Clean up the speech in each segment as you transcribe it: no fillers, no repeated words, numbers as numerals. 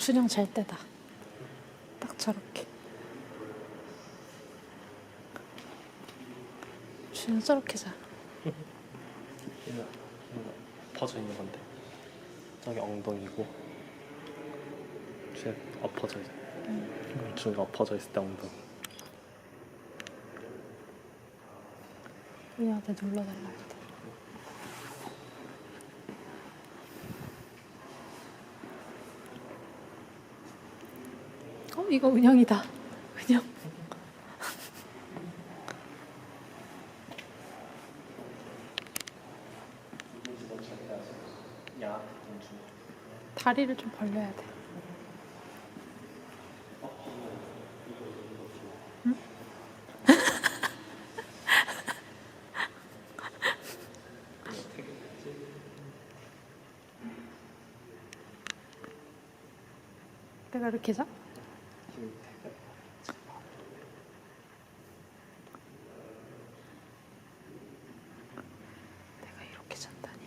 준영 잘 때다. 딱 저렇게. 준영 저렇게 자. 이거 엎어져 있는 건데 저기 엉덩이고 쟤 엎어져 있어. 준이가 엎어져 있을 때 엉덩이. 우리한테 눌러달라 할 때. 이거 은영이다. 은영. 다리를 좀 벌려야 돼. 응? 내가 이렇게 자? 내가 이렇게 잔다니.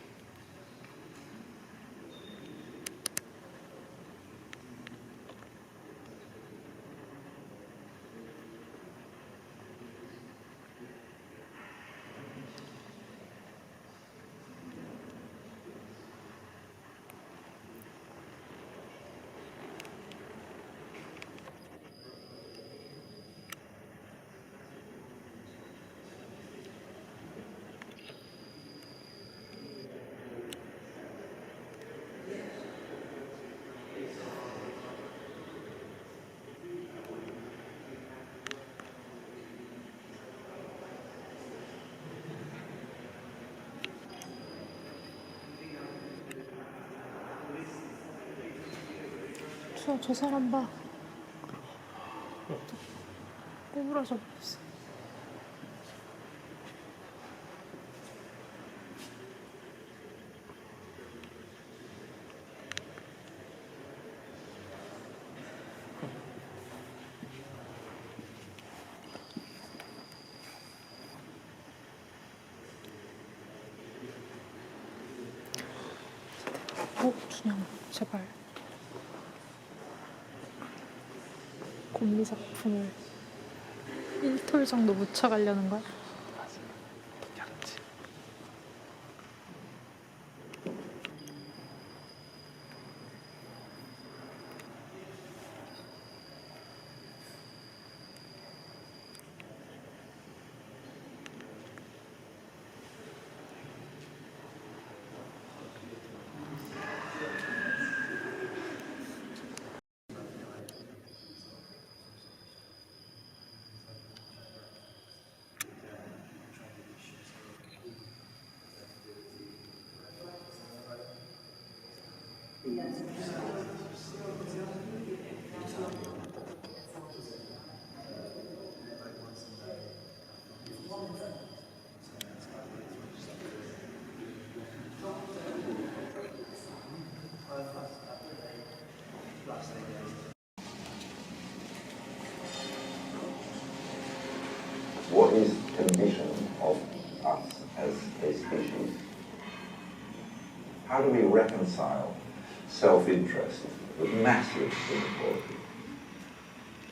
없어. 저 사람 봐. 떼부러져 버렸어. 준영, 제발. 곰리 작품을 1톨 정도 묻혀가려는 거야? 어떻게 알았지? What is the condition of us as a species? How do we reconcile self-interest with massive inequality?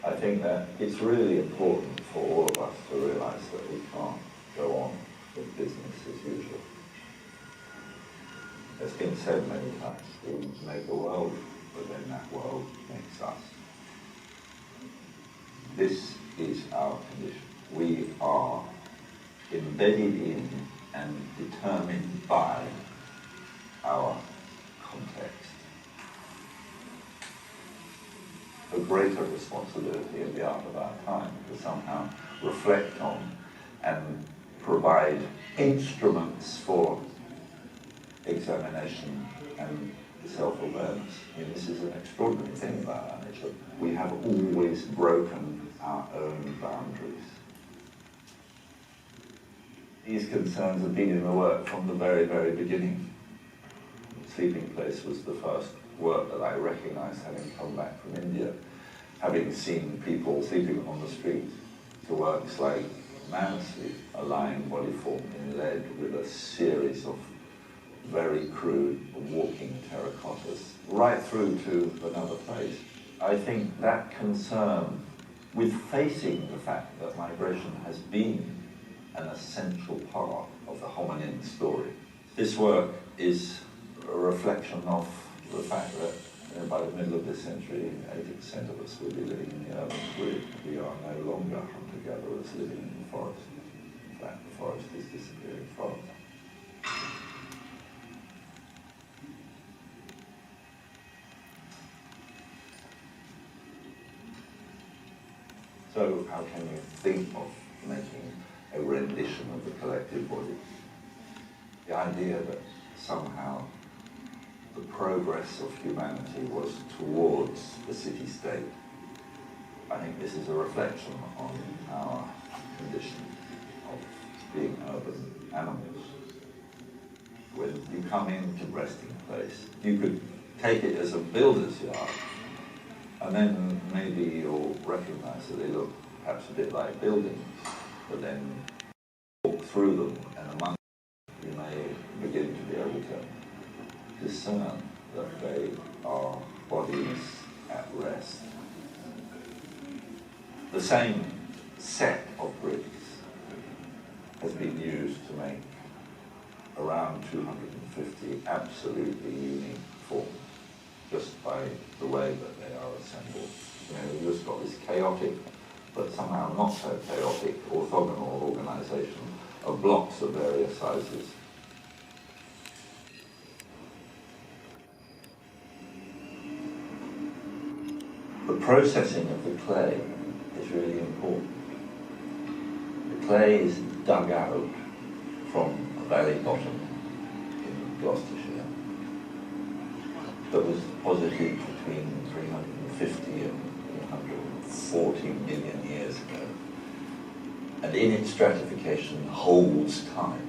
I think that it's really important for all of us to realise that we can't go on with business as usual. It's been said many times, we make a world, but then that world makes us. This is our condition. We are embedded in and determined by our context. A greater responsibility in the art of our time to somehow reflect on and provide instruments for examination and self-awareness. I mean, this is an extraordinary thing about our nature. We have always broken our own boundaries. These concerns have been in the work from the very, very beginning. Sleeping Place was the first work that I recognised, having come back from India, having seen people sleeping on the street, to works like Bermondsey, a lying body form in lead with a series of very crude walking terracottas, right through to another place. I think that concern with facing the fact that migration has been an essential part of the hominin story. This work is a reflection of the fact that by the middle of this century, 80% of us will be living in the urban grid. We are no longer hunter-gatherers living in the forest. In fact, the forest is disappearing fast. So how can you think of making a rendition of the collective body? The idea that somehow the progress of humanity was towards the city-state. I think this is a reflection on our condition of being urban animals. When you come into resting place, you could take it as a builder's yard, and then maybe you'll recognise that they look perhaps a bit like buildings, but then walk through them, and among them you may begin to be able to discern that they are bodies at rest. The same set of bricks has been used to make around 250 absolutely unique forms, just by the way that they are assembled. You know, you've just got this chaotic, but somehow not so chaotic, orthogonal organisation of blocks of various sizes. The processing of the clay is really important. The clay is dug out from a valley bottom in Gloucestershire that was deposited between 350 150 and 140 million years ago, and in its stratification holds time.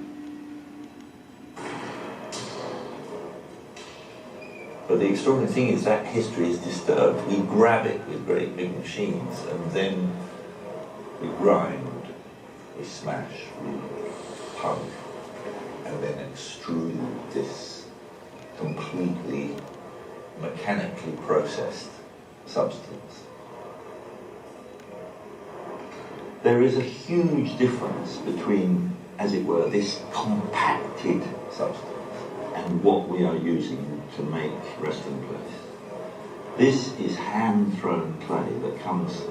But the extraordinary thing is that history is disturbed. We grab it with great big machines, and then we grind, we smash, we punk, and then extrude this completely mechanically processed substance. There is a huge difference between, as it were, this compacted substance and what we are using to make resting place. This is hand-thrown clay that comes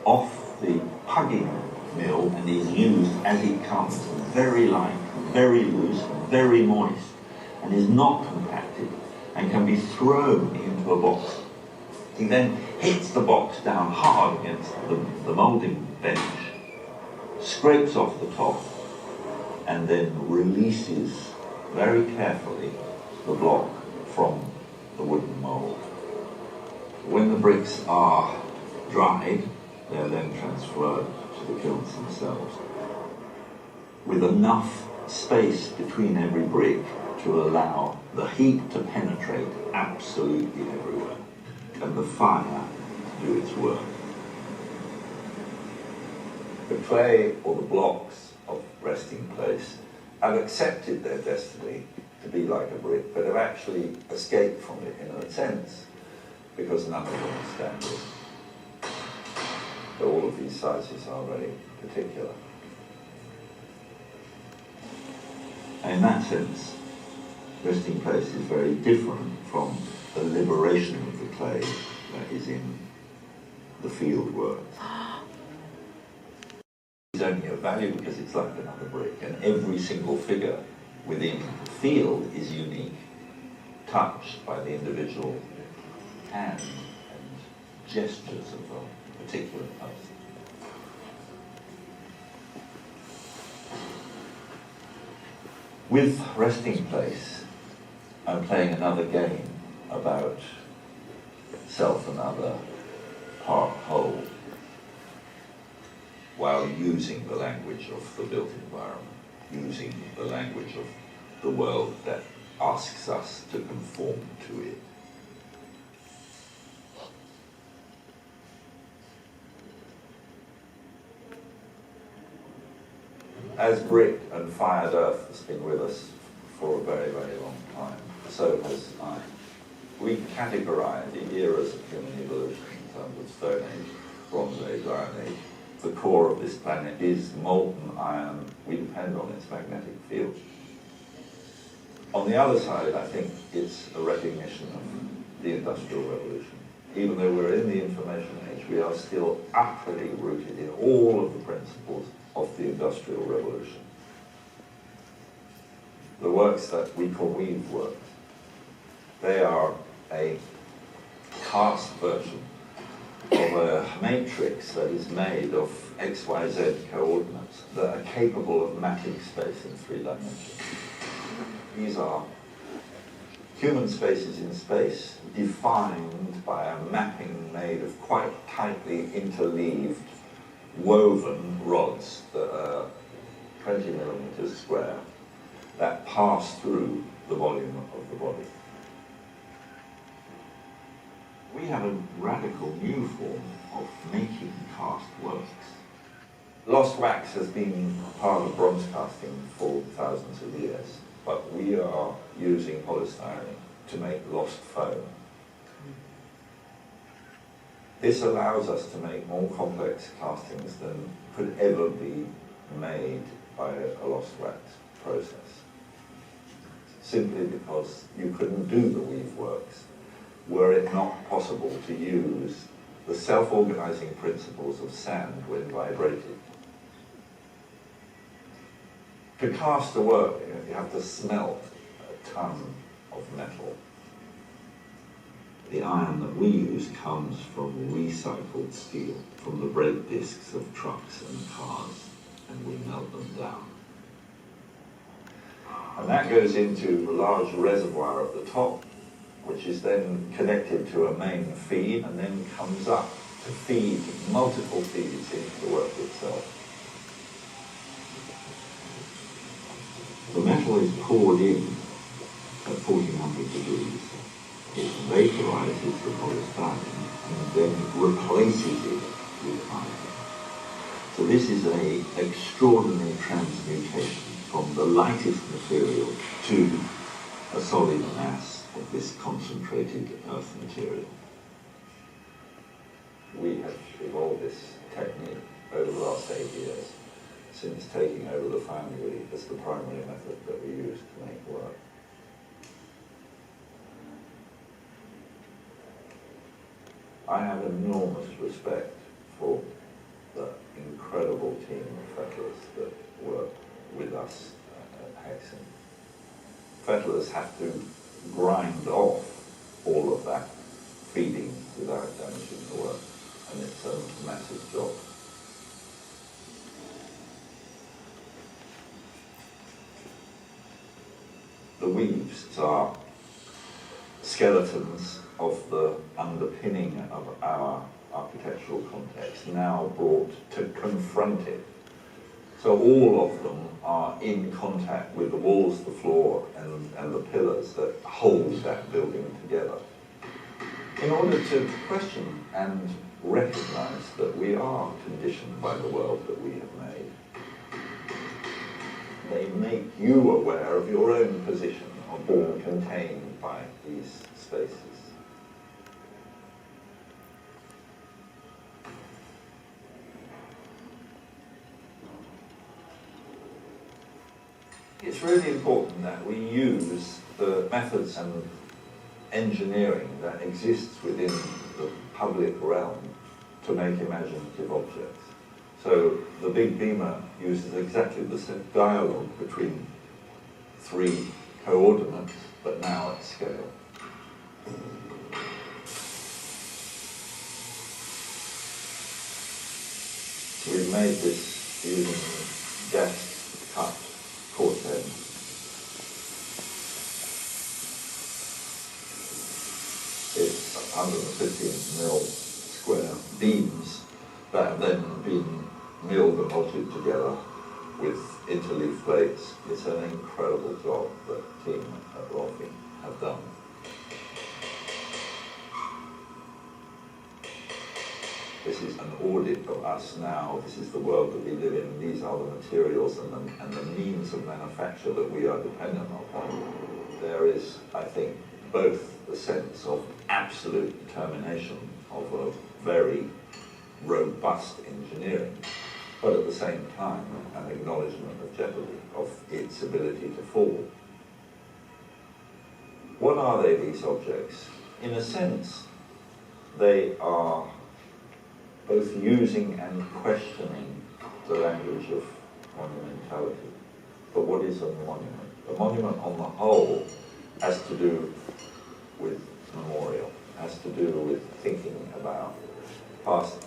off the pugging mill and is used as it comes, very light, very loose, very moist, and is not compacted and can be thrown into a box. He then hits the box down hard against the moulding bench, scrapes off the top, and then releases very carefully the block from the wooden mould. When the bricks are dried, they are then transferred to the kilns themselves, with enough space between every brick to allow the heat to penetrate absolutely everywhere and the fire to do its work. The clay or the blocks of resting place have accepted their destiny to be like a brick, but have actually escaped from it in a sense, because none of them stand it. So all of these sizes are very particular. And in that sense, resting place is very different from the liberation of the clay that is in the field works. It's only of value because it's like another brick, and every single figure within the field is unique, touched by the individual hand and gestures of a particular person. With resting place, I'm playing another game about self and other, part whole, while using the language of the built environment, using the language of the world that asks us to conform to it. As brick and fired earth has been with us for a very, very long time, so has iron. We categorize the eras of human evolution in terms of Stone Age, Bronze Age, Iron Age. The core of this planet is molten iron. We depend on its magnetic field. On the other side, I think it's a recognition of the Industrial Revolution. Even though we're in the information age, we are still utterly rooted in all of the principles of the Industrial Revolution. The works that we call weave works, they are a cast version of a matrix that is made of XYZ coordinates that are capable of mapping space in 3 dimensions. These are human spaces in space defined by a mapping made of quite tightly interleaved, woven rods that are 20 millimeters square that pass through the volume of the body. We have a radical new form of making cast works. Lost wax has been part of bronze casting for thousands of years, but we are using polystyrene to make lost foam. This allows us to make more complex castings than could ever be made by a lost wax process, simply because you couldn't do the weave works were it not possible to use the self-organizing principles of sand when vibrated. To cast a work, you have to smelt a ton of metal. The iron that we use comes from recycled steel, from the brake discs of trucks and cars, and we melt them down. And that goes into the large reservoir at the top, which is then connected to a main feed and then comes up to feed multiple feeds into the work itself. The metal is poured in at 1400 degrees. It vaporizes the polystyrene and then replaces it with iron. So this is an extraordinary transmutation from the lightest material to a solid mass of this concentrated earth material. We have evolved this technique over the last 8 years, since taking over the foundry as the primary method that we use to make work. I have enormous respect for the incredible team of fettlers that work with us at Hexham. Fettlers have to grind off all of that feeding without damaging the work, and it's a massive job. The weaves are skeletons of the underpinning of our architectural context, now brought to confront it. So all of them are in contact with the walls, the floor, and the pillars that hold that building together, in order to question and recognize that we are conditioned by the world that we have made. They make you aware of your own position of being contained by these spaces. It's really important that we use the methods and engineering that exists within the public realm to make imaginative objects. So the big beamer uses exactly the same dialogue between three coordinates, but now at scale. So we've made this using gas cut quartz ends. It's 150 mil square beams that have then been milled and bolted together with interleaf plates. It's an incredible job that the team at Rolfing have done. This is an audit of us now. This is the world that we live in. These are the materials and the means of manufacture that we are dependent upon. There is, I think, both the sense of absolute determination of a very robust engineering, but at the same time, an acknowledgement of jeopardy, of its ability to fall. What are they, these objects? In a sense, they are both using and questioning the language of monumentality. But what is a monument? A monument on the whole has to do with memorial, has to do with thinking about past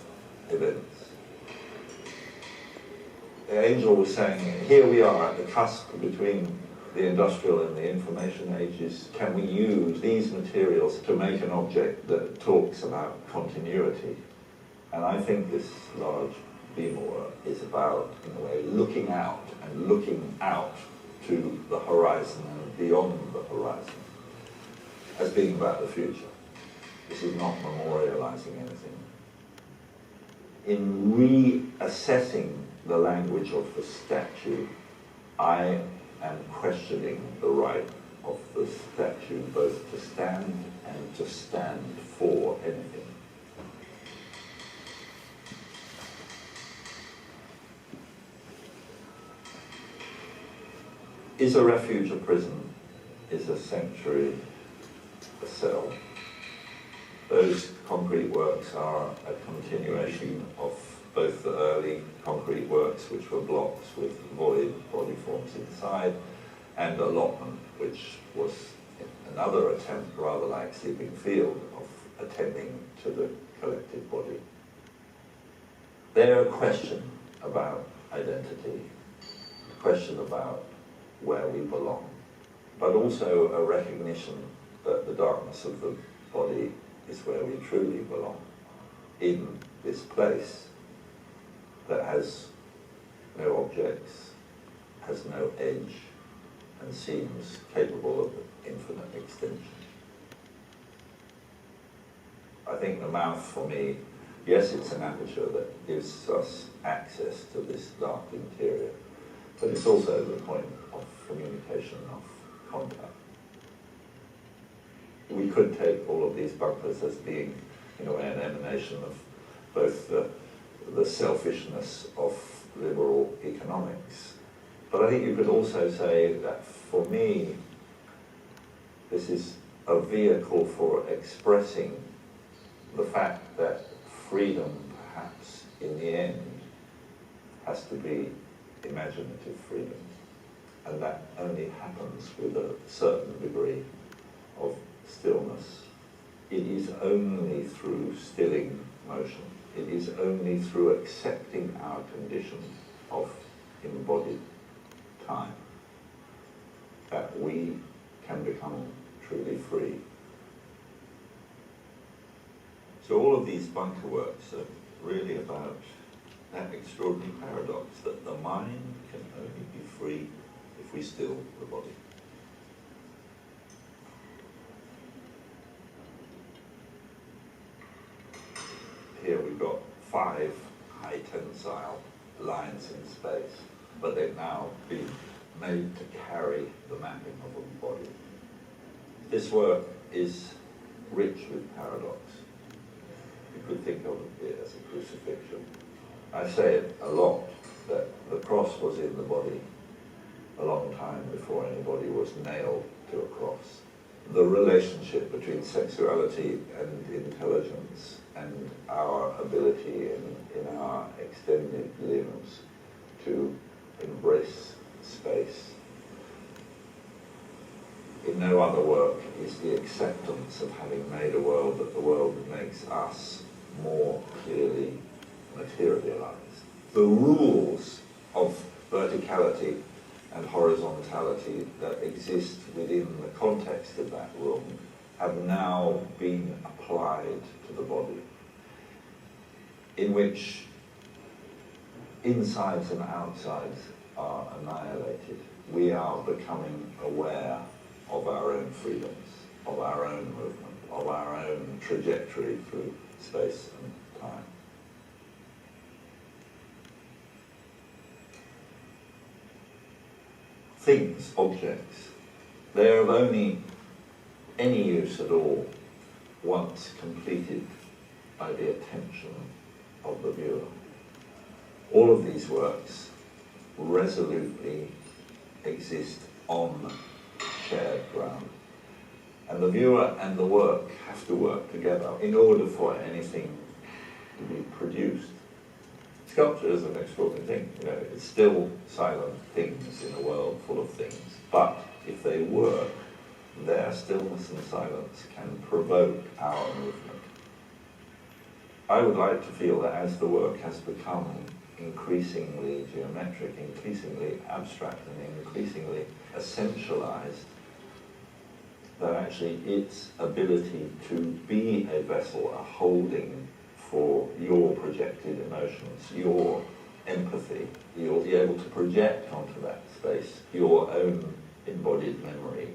events. The angel was saying, here we are at the cusp between the industrial and the information ages. Can we use these materials to make an object that talks about continuity? And I think this large beam work is about, in a way, looking out and looking out to the horizon and beyond the horizon as being about the future. This is not memorializing anything. In reassessing the language of the statue, I am questioning the right of the statue both to stand and to stand for anything. Is a refuge a prison? Is a sanctuary a cell? Those concrete works are a continuation of both the early concrete works, which were blocks with void body forms inside, and allotment, which was another attempt, rather like Sleeping Field, of attending to the collective body. They're a question about identity, a question about where we belong, but also a recognition that the darkness of the body is where we truly belong, in this place that has no objects, has no edge, and seems capable of infinite extension. I think the mouth, for me, yes, it's an aperture that gives us access to this dark interior, but it's also the point of communication, of contact. We could take all of these bunkers as being, in a way, an emanation of both the selfishness of liberal economics. But I think you could also say that, for me, this is a vehicle for expressing the fact that freedom, perhaps, in the end, has to be imaginative freedom. And that only happens with a certain degree of stillness. It is only through stilling motion. It is only through accepting our condition of embodied time that we can become truly free. So all of these bunker works are really about that extraordinary paradox that the mind can only be free if we still the body. Here we've got 5 high tensile lines in space, but they've now been made to carry the mapping of a body. This work is rich with paradox. You could think of it as a crucifixion. I say it a lot, that the cross was in the body a long time before anybody was nailed to a cross. The relationship between sexuality and intelligence and our ability in our extended limbs to embrace space. In no other work is the acceptance of having made a world that the world makes us more clearly materialized. The rules of verticality and horizontality that exist within the context of that room have now been applied to the body, in which insides and outsides are annihilated. We are becoming aware of our own freedoms, of our own movement, of our own trajectory through space and time. Things, objects, they're of only any use at all once completed by the attention of the viewer. All of these works resolutely exist on shared ground, and the viewer and the work have to work together in order for anything to be produced. Sculpture is an extraordinary thing. You know, it's still silent things in a world full of things, but if they work, their stillness and silence can provoke our movement. I would like to feel that as the work has become increasingly geometric, increasingly abstract, and increasingly essentialized, that actually its ability to be a vessel, a holding for your projected emotions, your empathy, you'll be able to project onto that space your own embodied memory,